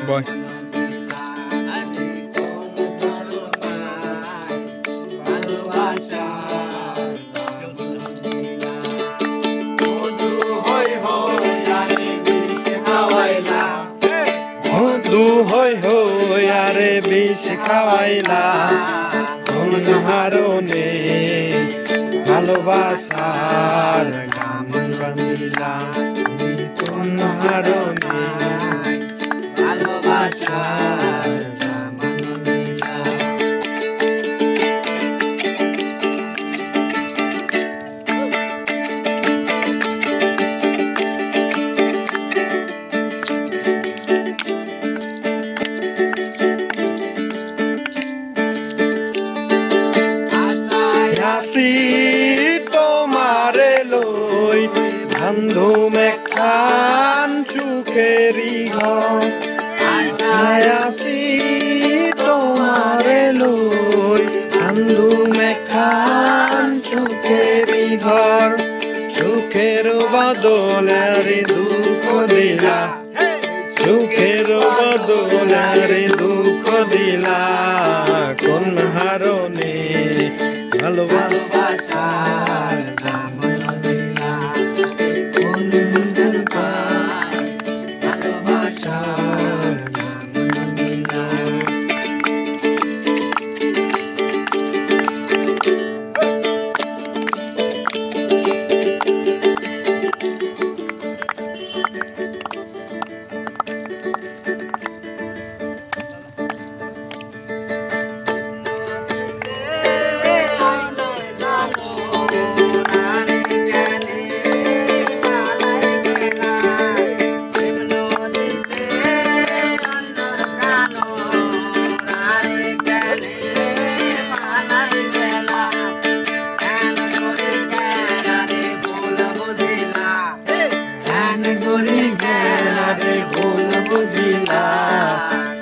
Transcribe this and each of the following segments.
বয় মধু হই হই আরে বিষ খাওয়াইলা কোন হারণে ভালোবাসার গান গাইলা কোন হারণে ভালোবাসার গান গাইলা আসি তোমারে লই বান্ধুম একখান সুখেরি ঘর আসি তোমারে লই বান্ধুম একখান সুখেরি ঘর সুখের বদলে রে দুঃখ দিলা সুখের বদলে রে দুঃখ দিলা কোন হারণে ভালোবাসার গান গাইলা কোন ভালোবাসার গান গাইলা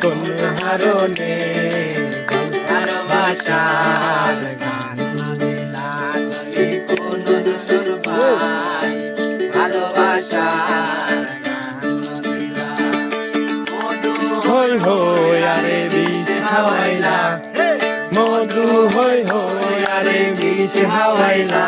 কোন হারণে ভালোবাসার গান গাইলা কোন ভাই ভালোবাসার গান গাইলা মধু হই হই আরে বিষ খাওয়াইলা মধু হই হই আরে বিষ খাওয়াইলা